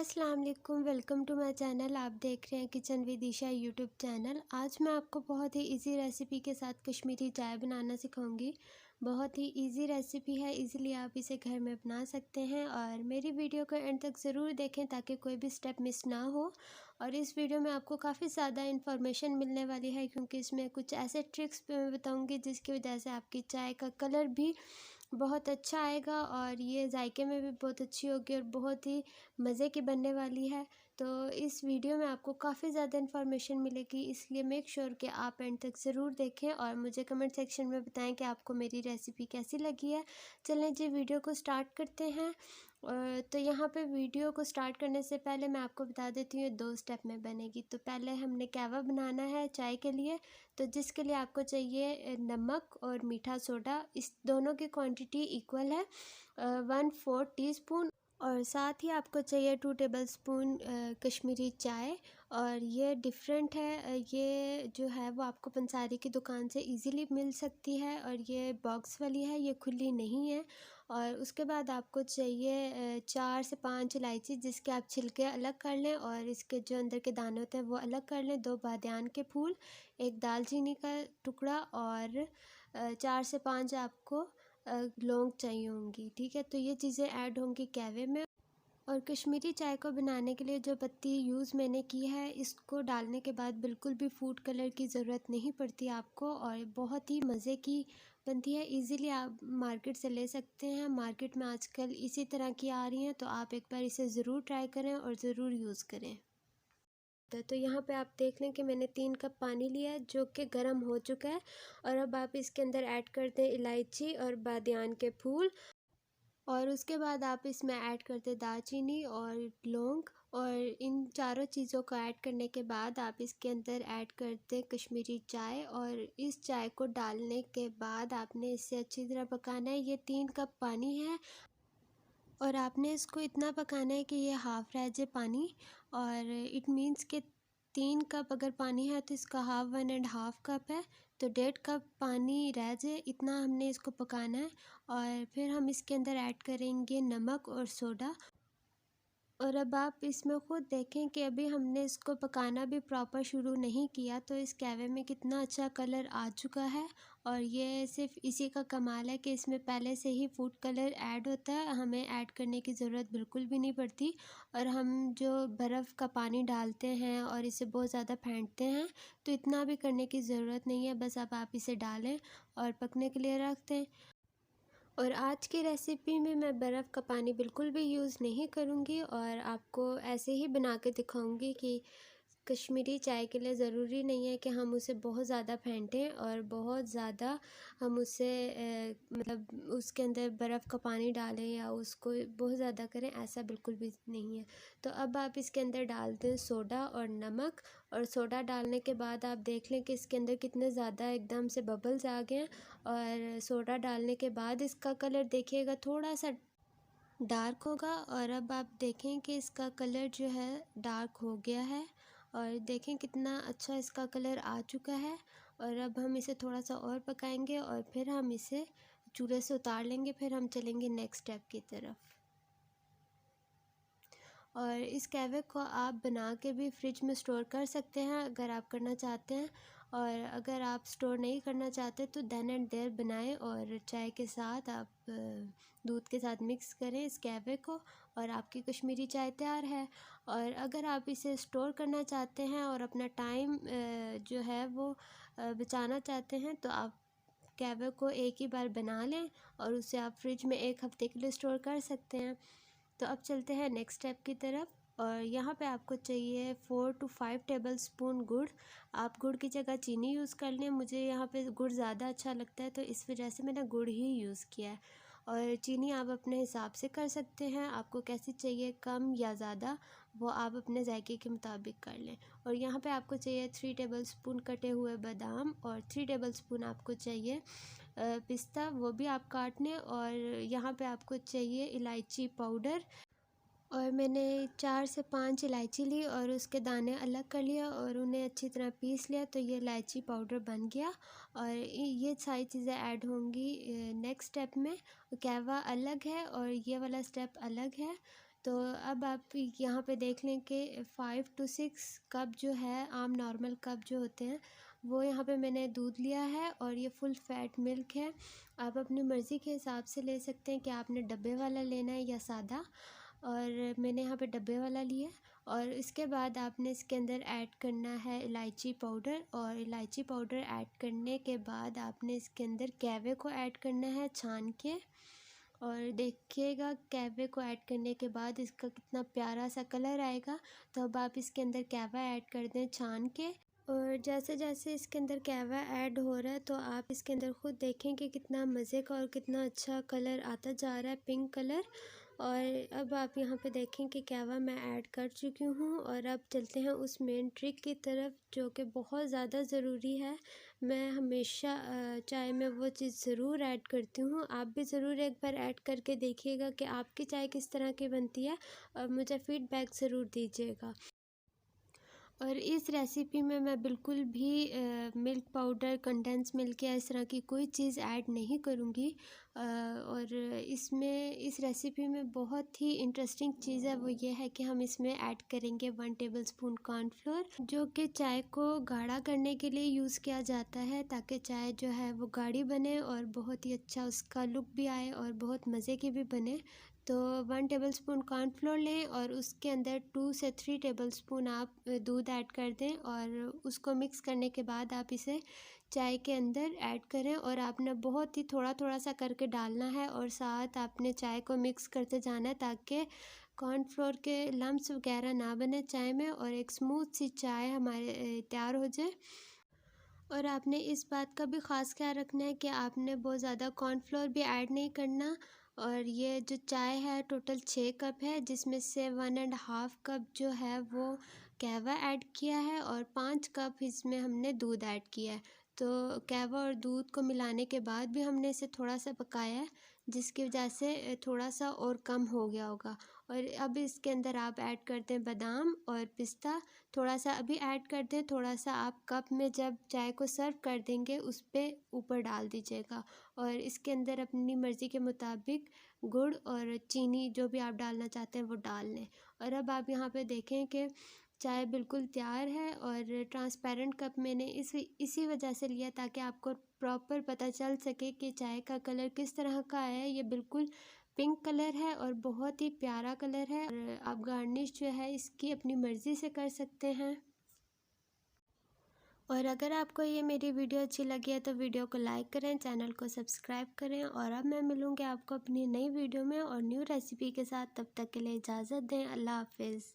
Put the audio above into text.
अस्सलाम वालेकुम, welcome to my channel. आप देख रहे हैं kitchen with Isha YouTube channel. आज मैं आपको बहुत ही इजी रेसिपी के साथ कश्मीरी चाय बनाना सिखाऊंगी। बहुत ही इजी रेसिपी है, इजीली आप इसे घर में बना सकते हैं और मेरी वीडियो को एंड तक ज़रूर देखें ताकि कोई भी स्टेप मिस ना हो। और इस वीडियो में आपको काफ़ी ज़्यादा इन्फॉर्मेशन मिलने वाली है क्योंकि इसमें कुछ ऐसे ट्रिक्स मैं बताऊँगी जिसकी वजह से आपकी चाय का कलर भी बहुत अच्छा आएगा और ये जायके में भी बहुत अच्छी होगी और बहुत ही मज़े की बनने वाली है। तो इस वीडियो में आपको काफ़ी ज़्यादा इन्फॉर्मेशन मिलेगी, इसलिए मेक श्योर कि आप एंड तक ज़रूर देखें और मुझे कमेंट सेक्शन में बताएं कि आपको मेरी रेसिपी कैसी लगी है। चलें जी, वीडियो को स्टार्ट करते हैं। तो यहाँ पे वीडियो को स्टार्ट करने से पहले मैं आपको बता देती हूँ, 2 स्टेप में बनेगी। तो पहले हमने कहवा बनाना है चाय के लिए, तो जिसके लिए आपको चाहिए नमक और मीठा सोडा। इस दोनों की क्वांटिटी इक्वल है, 1/4 टीस्पून। और साथ ही आपको चाहिए 2 टेबलस्पून कश्मीरी चाय। और ये डिफरेंट है, ये जो है वो आपको पंसारी की दुकान से इजीली मिल सकती है और ये बॉक्स वाली है, ये खुली नहीं है। और उसके बाद आपको चाहिए 4 से 5 इलायची, जिसके आप छिलके अलग कर लें और इसके जो अंदर के दाने होते हैं वो अलग कर लें। 2 बादियान के फूल, 1 दालचीनी का टुकड़ा और 4 से 5 आपको लौंग चाहिए होंगी। ठीक है, तो ये चीज़ें ऐड होंगी कहवे में। और कश्मीरी चाय को बनाने के लिए जो पत्ती यूज़ मैंने की है, इसको डालने के बाद बिल्कुल भी फूड कलर की ज़रूरत नहीं पड़ती आपको और बहुत ही मज़े की बनती है। इजीली आप मार्केट से ले सकते हैं, मार्केट में आजकल इसी तरह की आ रही हैं, तो आप एक बार इसे ज़रूर ट्राई करें और ज़रूर यूज़ करें। तो यहाँ पे आप देख लें कि मैंने 3 कप पानी लिया है जो कि गर्म हो चुका है। और अब आप इसके अंदर ऐड कर दें इलायची और बादियान के फूल। और उसके बाद आप इसमें ऐड करते दालचीनी और लौंग। और इन चारों चीज़ों को ऐड करने के बाद आप इसके अंदर ऐड करते कश्मीरी चाय। और इस चाय को डालने के बाद आपने इसे अच्छी तरह पकाना है। ये 3 कप पानी है और आपने इसको इतना पकाना है कि ये हाफ़ रह जाए पानी। और इट मीन्स कि 3 कप अगर पानी है तो इसका हाफ़ 1.5 कप है, तो 1.5 कप पानी रह जाए, इतना हमने इसको पकाना है। और फिर हम इसके अंदर ऐड करेंगे नमक और सोडा। और अब आप इसमें ख़ुद देखें कि अभी हमने इसको पकाना भी प्रॉपर शुरू नहीं किया, तो इस कहवे में कितना अच्छा कलर आ चुका है। और ये सिर्फ इसी का कमाल है कि इसमें पहले से ही फूड कलर ऐड होता है, हमें ऐड करने की ज़रूरत बिल्कुल भी नहीं पड़ती। और हम जो बर्फ़ का पानी डालते हैं और इसे बहुत ज़्यादा फेंटते हैं, तो इतना भी करने की ज़रूरत नहीं है। बस अब आप इसे डालें और पकने के लिए रख दें। और आज की रेसिपी में मैं बर्फ़ का पानी बिल्कुल भी यूज़ नहीं करूँगी और आपको ऐसे ही बना के दिखाऊँगी कि कश्मीरी चाय के लिए ज़रूरी नहीं है कि हम उसे बहुत ज़्यादा फेंटें और बहुत ज़्यादा हम उसे मतलब उसके अंदर बर्फ़ का पानी डालें या उसको बहुत ज़्यादा करें, ऐसा बिल्कुल भी नहीं है। तो अब आप इसके अंदर डाल दें सोडा और नमक। और सोडा डालने के बाद आप देख लें कि इसके अंदर कितने ज़्यादा एकदम से बबल्स आ गए हैं। और सोडा डालने के बाद इसका कलर देखिएगा थोड़ा सा डार्क होगा। और अब आप देखें कि इसका कलर जो है डार्क हो गया है और देखें कितना अच्छा इसका कलर आ चुका है। और अब हम इसे थोड़ा सा और पकाएंगे और फिर हम इसे चूल्हे से उतार लेंगे, फिर हम चलेंगे नेक्स्ट स्टेप की तरफ। और इस कहवे को आप बना के भी फ्रिज में स्टोर कर सकते हैं अगर आप करना चाहते हैं। और अगर आप स्टोर नहीं करना चाहते तो देन एंड देयर बनाएं और चाय के साथ आप दूध के साथ मिक्स करें इस कहवे को और आपकी कश्मीरी चाय तैयार है। और अगर आप इसे स्टोर करना चाहते हैं और अपना टाइम जो है वो बचाना चाहते हैं, तो आप कहवे को एक ही बार बना लें और उसे आप फ्रिज में 1 हफ़्ते के लिए स्टोर कर सकते हैं। तो अब चलते हैं नेक्स्ट स्टेप की तरफ। और यहाँ पे आपको चाहिए 4 to 5 टेबलस्पून गुड़। आप गुड़ की जगह चीनी यूज़ कर लें, मुझे यहाँ पे गुड़ ज़्यादा अच्छा लगता है तो इस वजह से मैंने गुड़ ही यूज़ किया है। और चीनी आप अपने हिसाब से कर सकते हैं, आपको कैसी चाहिए, कम या ज़्यादा, वो आप अपने जायके के मुताबिक कर लें। और यहाँ पे आपको चाहिए 3 टेबलस्पून कटे हुए बादाम और 3 टेबलस्पून आपको चाहिए पिस्ता, वो भी आप काट लें। और यहाँ पे आपको चाहिए इलायची पाउडर। और मैंने 4 से 5 इलायची ली और उसके दाने अलग कर लिया और उन्हें अच्छी तरह पीस लिया, तो ये इलायची पाउडर बन गया। और ये सारी चीज़ें ऐड होंगी नेक्स्ट स्टेप में। कहवा अलग है और ये वाला स्टेप अलग है। तो अब आप यहाँ पे देख लें कि 5 to 6 कप जो है आम नॉर्मल कप जो होते हैं वो यहाँ पे मैंने दूध लिया है और ये फुल फैट मिल्क है। आप अपनी मर्ज़ी के हिसाब से ले सकते हैं कि आपने डब्बे वाला लेना है या सादा, और मैंने यहाँ पे डब्बे वाला लिया। और इसके बाद आपने इसके अंदर ऐड करना है इलायची पाउडर, और इलायची पाउडर ऐड करने के बाद आपने इसके अंदर कैवे को ऐड करना है छान के। और देखिएगा कैवे को ऐड करने के बाद इसका कितना प्यारा सा कलर आएगा। तो अब आप इसके अंदर कैवा ऐड कर दें छान के, और जैसे जैसे इसके अंदर कैवा ऐड हो रहा है तो आप इसके अंदर ख़ुद देखें कि कितना मज़े का और कितना अच्छा कलर आता जा रहा है, पिंक कलर। और अब आप यहाँ पे देखें कि कैवा मैं ऐड कर चुकी हूँ। और अब चलते हैं उस मेन ट्रिक की तरफ जो कि बहुत ज़्यादा ज़रूरी है। मैं हमेशा चाय में वो चीज़ ज़रूर ऐड करती हूँ। आप भी ज़रूर एक बार ऐड करके देखिएगा कि आपकी चाय किस तरह की बनती है, और मुझे फ़ीडबैक ज़रूर दीजिएगा। और इस रेसिपी में मैं बिल्कुल भी मिल्क पाउडर, कंडेंस मिल्क या इस तरह की कोई चीज़ ऐड नहीं करूँगी। और इसमें इस रेसिपी में बहुत ही इंटरेस्टिंग चीज़ है, वो ये है कि हम इसमें ऐड करेंगे 1 टेबलस्पून कॉर्नफ्लोर, जो कि चाय को गाढ़ा करने के लिए यूज़ किया जाता है, ताकि चाय जो है वो गाढ़ी बने और बहुत ही अच्छा उसका लुक भी आए और बहुत मज़े की भी बने। तो 1 टेबलस्पून कॉर्नफ्लोर लें और उसके अंदर 2 से 3 टेबलस्पून आप दूध ऐड कर दें, और उसको मिक्स करने के बाद आप इसे चाय के अंदर ऐड करें। और आपने बहुत ही थोड़ा थोड़ा सा करके डालना है, और साथ आपने चाय को मिक्स करते जाना है ताकि कॉर्नफ्लोर के लम्स वगैरह ना बने चाय में, और एक स्मूथ सी चाय हमारे तैयार हो जाए। और आपने इस बात का भी ख़ास ख्याल रखना है कि आपने बहुत ज़्यादा कॉर्नफ्लोर भी ऐड नहीं करना। और ये जो चाय है टोटल 6 कप है, जिसमें से 1.5 कप जो है वो कहवा ऐड किया है, और 5 कप इसमें हमने दूध ऐड किया है। तो कहवा और दूध को मिलाने के बाद भी हमने इसे थोड़ा सा पकाया है, जिसकी वजह से थोड़ा सा और कम हो गया होगा। और अब इसके अंदर आप ऐड करते हैं बादाम और पिस्ता, थोड़ा सा अभी ऐड कर दें, थोड़ा सा आप कप में जब चाय को सर्व कर देंगे उस पे ऊपर डाल दीजिएगा। और इसके अंदर अपनी मर्ज़ी के मुताबिक गुड़ और चीनी जो भी आप डालना चाहते हैं वो डाल लें। और अब आप यहाँ पे देखें कि चाय बिल्कुल तैयार है, और ट्रांसपेरेंट कप मैंने इसी वजह से लिया ताकि आपको प्रॉपर पता चल सके कि चाय का कलर किस तरह का है। ये बिल्कुल पिंक कलर है और बहुत ही प्यारा कलर है। और आप गार्निश जो है इसकी अपनी मर्ज़ी से कर सकते हैं। और अगर आपको ये मेरी वीडियो अच्छी लगी है तो वीडियो को लाइक करें, चैनल को सब्सक्राइब करें। और अब मैं मिलूँगी आपको अपनी नई वीडियो में और न्यू रेसिपी के साथ। तब तक के लिए इजाज़त दें। अल्लाह हाफ़िज़।